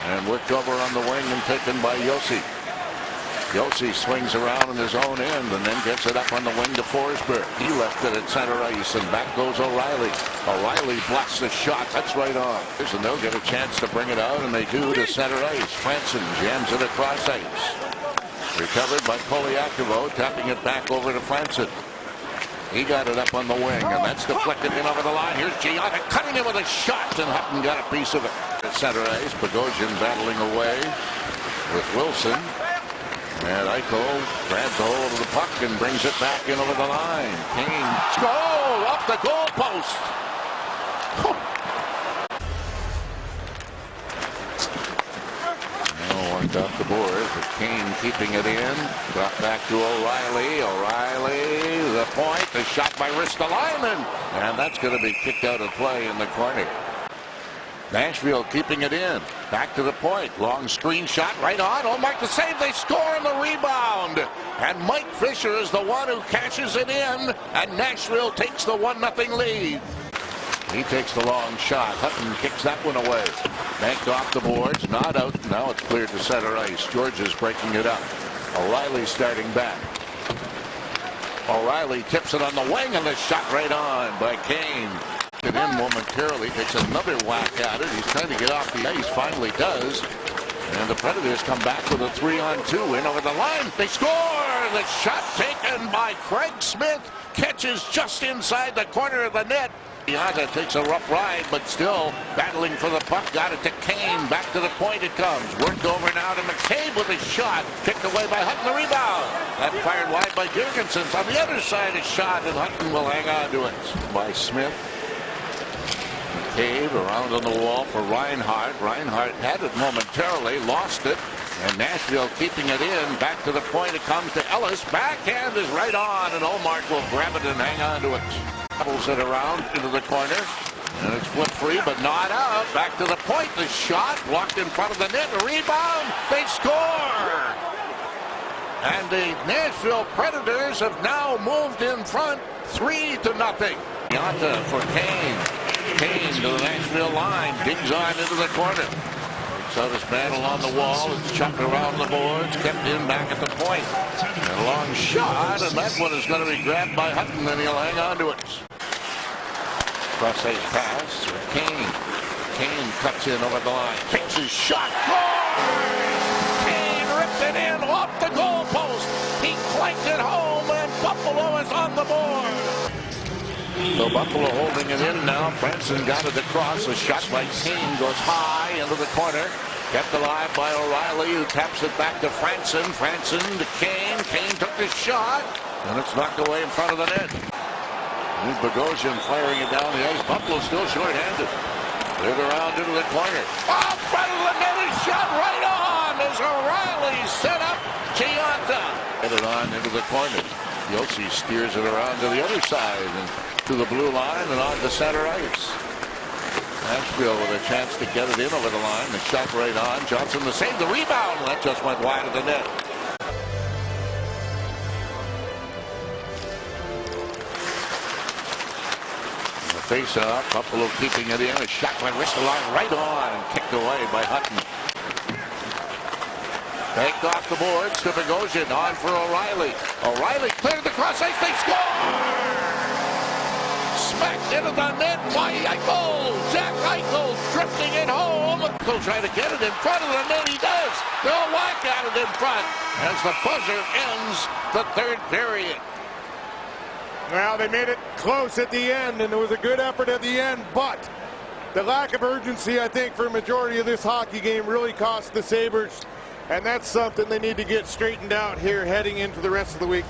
And worked over on the wing and taken by Josi. Josi swings around in his own end and then gets it up on the wing to Forsberg. He left it at center ice, and back goes O'Reilly. O'Reilly blocks the shot. That's right on. And they'll get a chance to bring it out, and they do to center ice. Franson jams it across ice. Recovered by Poliakovo, tapping it back over to Franson. He got it up on the wing, and that's deflected in over the line. Here's Gianna cutting it with a shot, and Hutton got a piece of it. At center ice, Bogosian battling away with Wilson. And Eichel grabs a hold of the puck and brings it back in over the line. Kane, goal off the goal post. Worked off the boards, with Kane keeping it in. Got back to O'Reilly. O'Reilly, the point, the shot by Ristolainen. And that's going to be kicked out of play in the corner. Nashville keeping it in. Back to the point. Long screen shot right on. Oh, Mark the save. They score on the rebound. And Mike Fisher is the one who cashes it in. And Nashville takes the 1-0 lead. He takes the long shot. Hutton kicks that one away. Banked off the boards. Not out. Now it's cleared to center ice. George is breaking it up. O'Reilly starting back. O'Reilly tips it on the wing, and the shot right on by Kane. It in momentarily. Takes another whack at it. He's trying to get off the ice. Finally does. And the Predators come back with a 3-on-2 in over the line. They score! The shot taken by Craig Smith. Catches just inside the corner of the net. Gianna takes a rough ride, but still battling for the puck. Got it to Kane. Back to the point it comes. Worked over now to McCabe with a shot. Kicked away by Hutton. The rebound. That fired wide by Jurgensen. On the other side, a shot, and Hutton will hang on to it. By Smith. McCabe around on the wall for Reinhart. Reinhart had it momentarily, lost it. And Nashville keeping it in. Back to the point it comes to Ellis. Backhand is right on, and Olmark will grab it and hang on to it. Doubles it around into the corner. And it's flip free, but not out. Back to the point. The shot blocked in front of the net. A rebound. They score. And the Nashville Predators have now moved in front 3-0. Gianna for Kane. Kane to the Nashville line. Digs on into the corner. Takes out his man along the wall. It's chucked around the boards. Kept in back at the point. And a long shot, and that one is going to be grabbed by Hutton, and he'll hang on to it. Cross-ice pass for Kane. Kane cuts in over the line. Takes his shot. Goal! Kane ripped it in off the goal post. He clanked it home, and Buffalo is on the board. So Buffalo holding it in now. Franson got it across. A shot by Kane goes high into the corner. Kept alive by O'Reilly, who taps it back to Franson. Franson to Kane. Kane took the shot, and it's knocked away in front of the net. Here's Bogosian firing it down the ice. Buffalo still short-handed. Cleared around into the corner. Off front of the net, a shot right on as O'Reilly set up Gianna. Get it on into the corner. Josi steers it around to the other side and to the blue line and on to center ice. Nashville with a chance to get it in over the line. The shot right on. Johnson the save. The rebound. That just went wide of the net. Face-off, Buffalo keeping it in. A shot by Ristolainen right on and kicked away by Hutton. Banked off the boards to Bogosian. On for O'Reilly. O'Reilly cleared the cross ice. They score! Smacked into the net by Eichel. Jack Eichel drifting it home. He'll try to get it in front of the net. He does. They'll whack at it in front as the buzzer ends the third period. Well, they made it close at the end, and it was a good effort at the end, but the lack of urgency, I think, for a majority of this hockey game really cost the Sabres, and that's something they need to get straightened out here heading into the rest of the week.